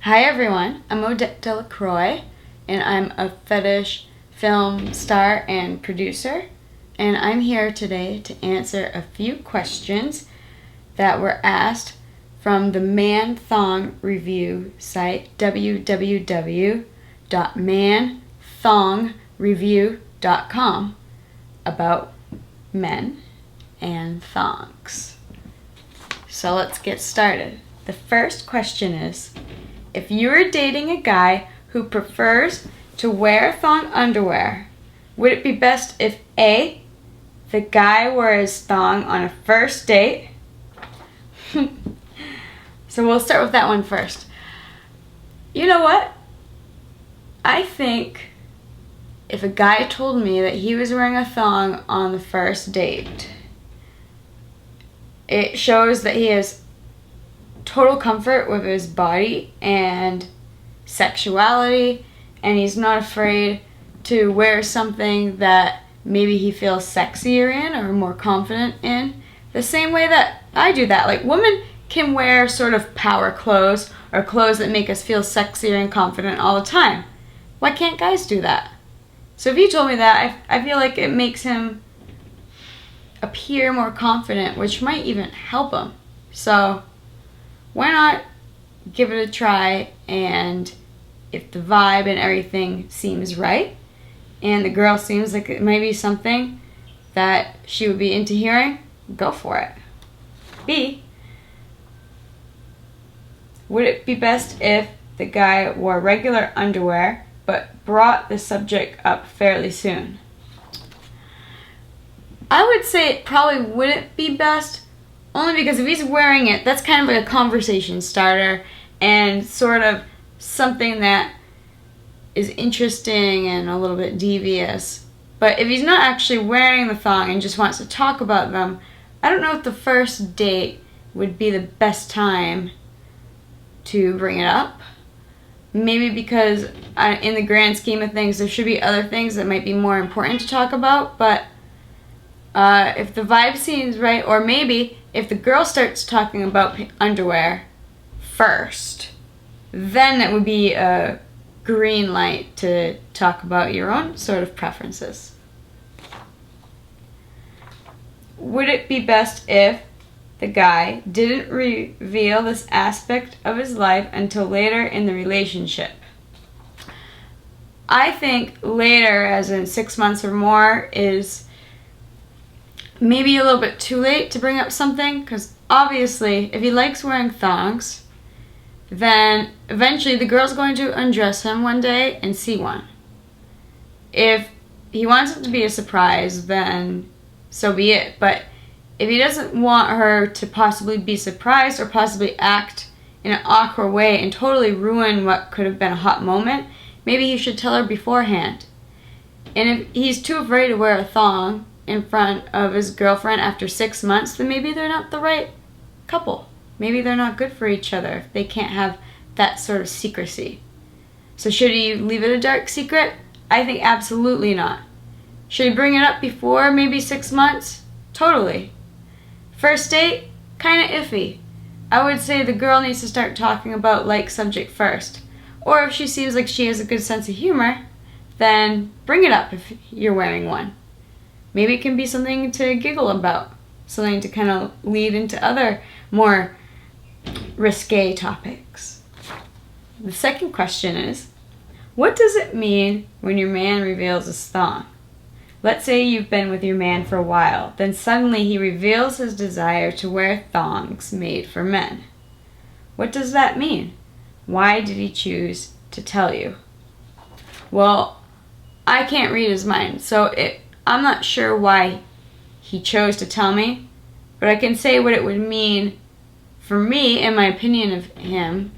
Hi everyone, I'm Odette Delacroix, and I'm a fetish film star and producer, and I'm here today to answer a few questions that were asked from the Man Thong review site, www.manthongreview.com, about men and thongs. So let's get started. The first question is, if you were dating a guy who prefers to wear thong underwear, would it be best if A, the guy wore his thong on a first date? So we'll start with that one first. You know what? I think if a guy told me that he was wearing a thong on the first date, it shows that he has total comfort with his body and sexuality, and he's not afraid to wear something that maybe he feels sexier in or more confident in, the same way that I do that. Like, women can wear sort of power clothes or clothes that make us feel sexier and confident all the time. Why can't guys do that? So if he told me that, I feel like it makes him appear more confident, which might even help him. So why not give it a try, and if the vibe and everything seems right, and the girl seems like it might be something that she would be into hearing, go for it. B, would it be best if the guy wore regular underwear but brought the subject up fairly soon? I would say it probably wouldn't be best, only because if he's wearing it, that's kind of like a conversation starter and sort of something that is interesting and a little bit devious. But if he's not actually wearing the thong and just wants to talk about them, I don't know if the first date would be the best time to bring it up. Maybe because in the grand scheme of things, there should be other things that might be more important to talk about, but if the vibe seems right, or maybe if the girl starts talking about underwear first, then it would be a green light to talk about your own sort of preferences. Would it be best if the guy didn't reveal this aspect of his life until later in the relationship? I think later, as in 6 months or more, is maybe a little bit too late to bring up something, because obviously if he likes wearing thongs, then eventually the girl's going to undress him one day and see one. If he wants it to be a surprise, then so be it. But if he doesn't want her to possibly be surprised or possibly act in an awkward way and totally ruin what could have been a hot moment, maybe he should tell her beforehand. And if he's too afraid to wear a thong in front of his girlfriend after 6 months, then maybe they're not the right couple. Maybe they're not good for each other if they can't have that sort of secrecy. So should he leave it a dark secret? I think absolutely not. Should he bring it up before maybe 6 months? Totally. First date? Kind of iffy. I would say the girl needs to start talking about like subject first. Or if she seems like she has a good sense of humor, then bring it up if you're wearing one. Maybe it can be something to giggle about, something to kind of lead into other more risque topics. The second question is, what does it mean when your man reveals his thong? Let's say you've been with your man for a while, then suddenly he reveals his desire to wear thongs made for men. What does that mean? Why did he choose to tell you? Well, I can't read his mind, so I'm not sure why he chose to tell me, but I can say what it would mean for me in my opinion of him.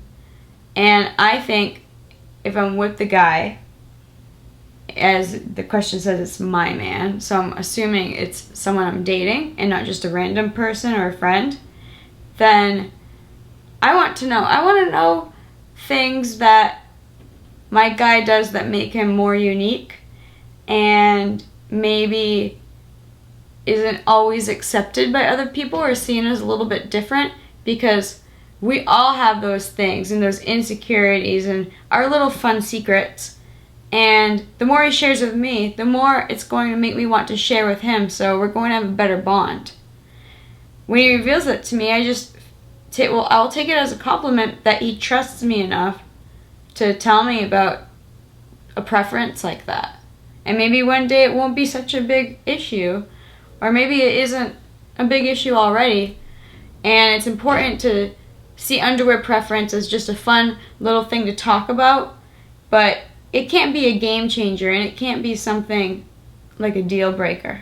And I think if I'm with the guy, as the question says, it's my man, so I'm assuming it's someone I'm dating and not just a random person or a friend, then I want to know things that my guy does that make him more unique and maybe isn't always accepted by other people or seen as a little bit different, because We all have those things and those insecurities and our little fun secrets. And the more he shares with me, the more it's going to make me want to share with him. So we're going to have a better bond. When he reveals it to me, I'll take it as a compliment that he trusts me enough to tell me about a preference like that. And maybe one day it won't be such a big issue, or maybe it isn't a big issue already. And it's important to see underwear preference as just a fun little thing to talk about, but it can't be a game changer, and it can't be something like a deal breaker.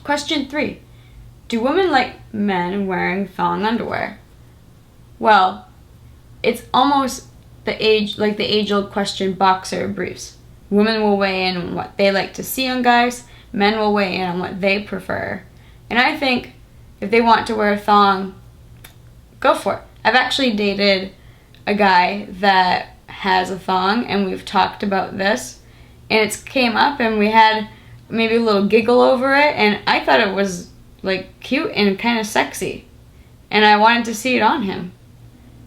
Question 3. Do women like men wearing thong underwear? Well, it's almost the age-old question, boxer briefs. Women will weigh in on what they like to see on guys. Men will weigh in on what they prefer. And I think if they want to wear a thong, go for it. I've actually dated a guy that has a thong, and we've talked about this, and it's came up, and we had maybe a little giggle over it, and I thought it was like cute and kind of sexy, and I wanted to see it on him.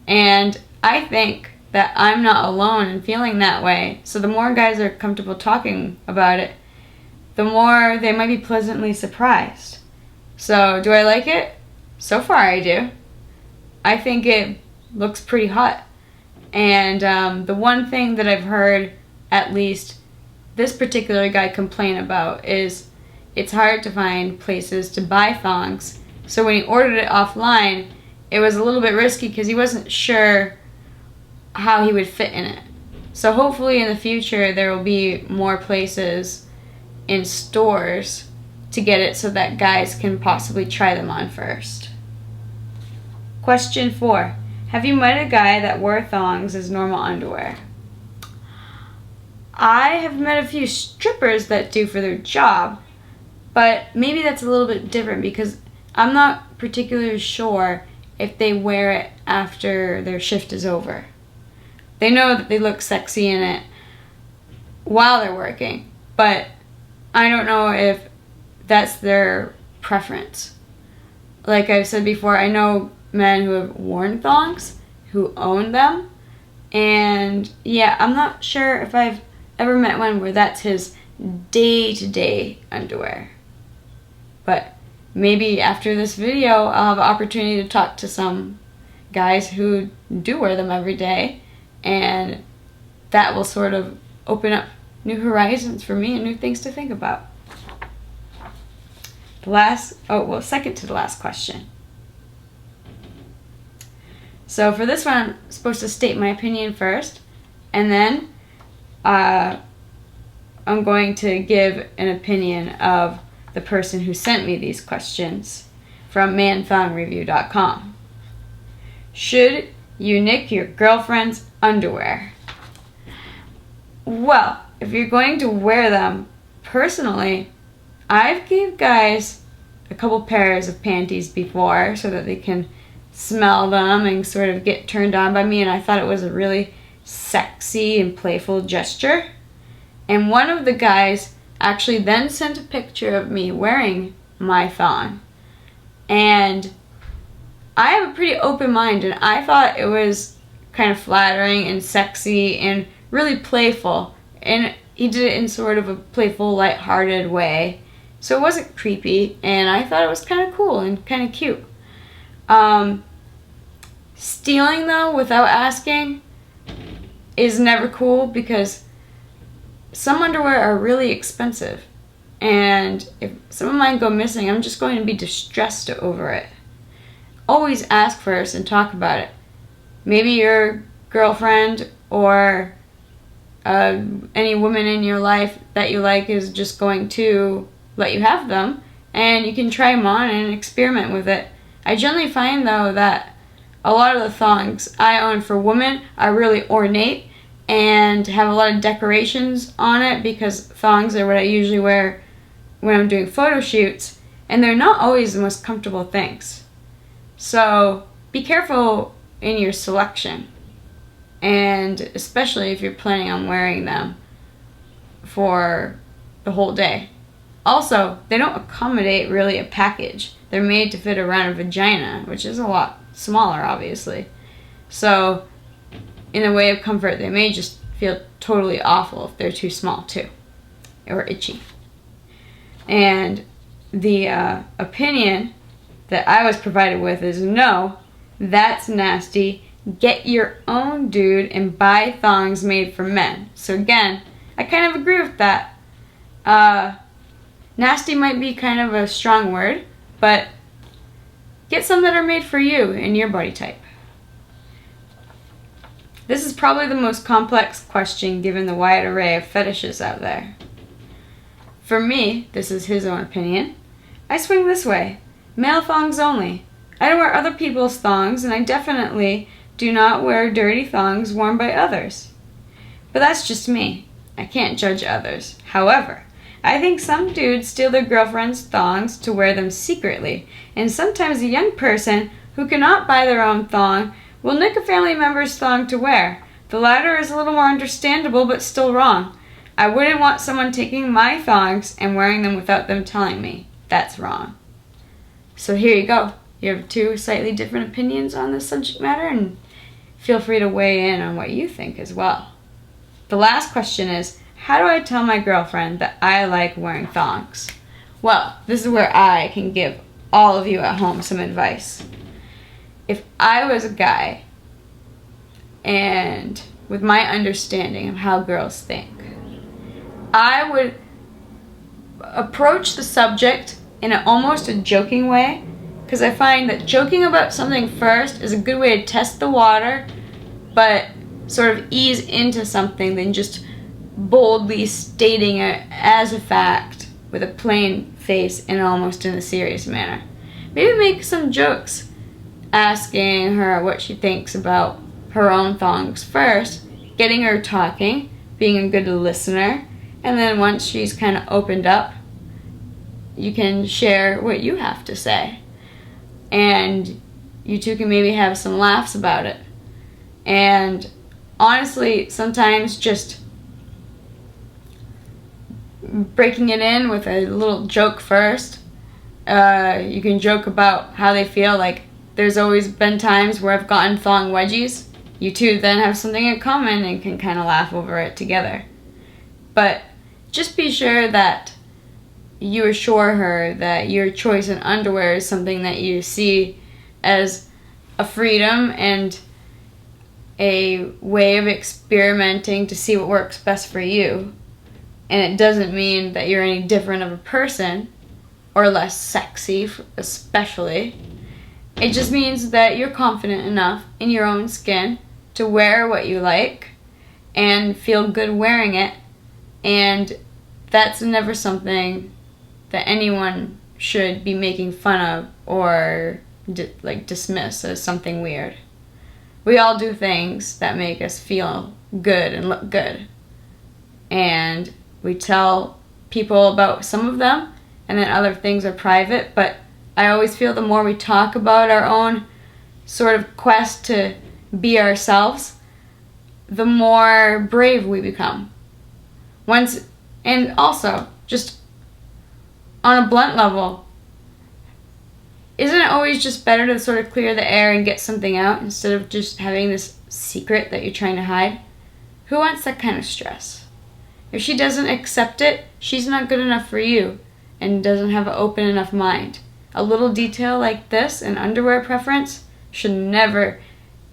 And I think that I'm not alone in feeling that way. So the more guys are comfortable talking about it, the more they might be pleasantly surprised. So do I like it? So far I do. I think it looks pretty hot. And the one thing that I've heard, at least this particular guy complain about, is it's hard to find places to buy thongs. So when he ordered it offline, it was a little bit risky because he wasn't sure how he would fit in it. So hopefully in the future there will be more places in stores to get it so that guys can possibly try them on first. Question 4. Have you met a guy that wore thongs as normal underwear? I have met a few strippers that do for their job, but maybe that's a little bit different because I'm not particularly sure if they wear it after their shift is over. They know that they look sexy in it while they're working, but I don't know if that's their preference. Like I've said before, I know men who have worn thongs, who own them, and yeah, I'm not sure if I've ever met one where that's his day-to-day underwear. But maybe after this video, I'll have an opportunity to talk to some guys who do wear them every day, and that will sort of open up new horizons for me and new things to think about. Second to the last question. So for this one, I'm supposed to state my opinion first, and then I'm going to give an opinion of the person who sent me these questions from manthongreview.com. Should you nick your girlfriend's underwear? Well, if you're going to wear them, personally, I've gave guys a couple pairs of panties before so that they can smell them and sort of get turned on by me, and I thought it was a really sexy and playful gesture. And one of the guys actually then sent a picture of me wearing my thong, and I have a pretty open mind, and I thought it was kind of flattering and sexy and really playful, and he did it in sort of a playful, lighthearted way, so it wasn't creepy, and I thought it was kind of cool and kind of cute. Stealing, though, without asking is never cool, because some underwear are really expensive, and if some of mine go missing, I'm just going to be distressed over it. Always ask first and talk about it. Maybe your girlfriend or any woman in your life that you like is just going to let you have them, and you can try them on and experiment with it. I generally find, though, that a lot of the thongs I own for women are really ornate and have a lot of decorations on it, because thongs are what I usually wear when I'm doing photo shoots, and they're not always the most comfortable things. So be careful in your selection, and especially if you're planning on wearing them for the whole day. Also, they don't accommodate really a package. They're made to fit around a vagina, which is a lot smaller, obviously. So in a way of comfort, they may just feel totally awful if they're too small too, or itchy. And the opinion that I was provided with is, no, that's nasty. Get your own, dude, and buy thongs made for men. So again, I kind of agree with that. Nasty might be kind of a strong word, but get some that are made for you and your body type. This is probably the most complex question given the wide array of fetishes out there. For me, this is his own opinion, I swing this way. Male thongs only. I don't wear other people's thongs, and I definitely do not wear dirty thongs worn by others. But that's just me. I can't judge others. However, I think some dudes steal their girlfriend's thongs to wear them secretly, and sometimes a young person who cannot buy their own thong will nick a family member's thong to wear. The latter is a little more understandable, but still wrong. I wouldn't want someone taking my thongs and wearing them without them telling me. That's wrong. So here you go. You have two slightly different opinions on this subject matter, and feel free to weigh in on what you think as well. The last question is, how do I tell my girlfriend that I like wearing thongs? Well, this is where I can give all of you at home some advice. If I was a guy, and with my understanding of how girls think, I would approach the subject in almost a joking way, because I find that joking about something first is a good way to test the water, but sort of ease into something than just boldly stating it as a fact with a plain face and almost in a serious manner. Maybe make some jokes, asking her what she thinks about her own thongs first, getting her talking, being a good listener, and then once she's kind of opened up, you can share what you have to say. And you two can maybe have some laughs about it. And honestly, sometimes just breaking it in with a little joke first. You can joke about how they feel. Like, there's always been times where I've gotten thong wedgies. You two then have something in common and can kind of laugh over it together. But just be sure that you assure her that your choice in underwear is something that you see as a freedom and a way of experimenting to see what works best for you. And it doesn't mean that you're any different of a person or less sexy, especially. It just means that you're confident enough in your own skin to wear what you like and feel good wearing it. And that's never something that anyone should be making fun of or dismiss as something weird. We all do things that make us feel good and look good. And we tell people about some of them, and then other things are private. But I always feel the more we talk about our own sort of quest to be ourselves, the more brave we become. And also, just on a blunt level, isn't it always just better to sort of clear the air and get something out instead of just having this secret that you're trying to hide? Who wants that kind of stress? If she doesn't accept it, she's not good enough for you and doesn't have an open enough mind. A little detail like this, an underwear preference, should never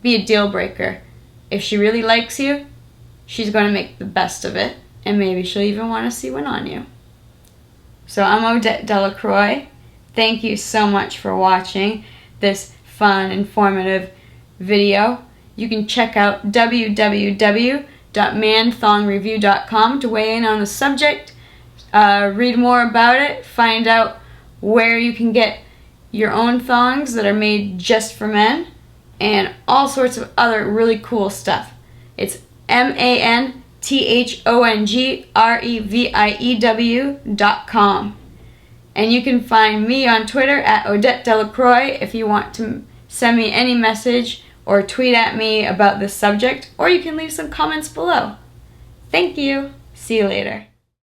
be a deal breaker. If she really likes you, she's going to make the best of it, and maybe she'll even want to see one on you. So I'm Odette Delacroix. Thank you so much for watching this fun, informative video. You can check out www.manthongreview.com to weigh in on the subject, read more about it, find out where you can get your own thongs that are made just for men, and all sorts of other really cool stuff. It's manthongreview.com. And you can find me on Twitter at Odette Delacroix if you want to send me any message or tweet at me about this subject, or you can leave some comments below. Thank you. See you later.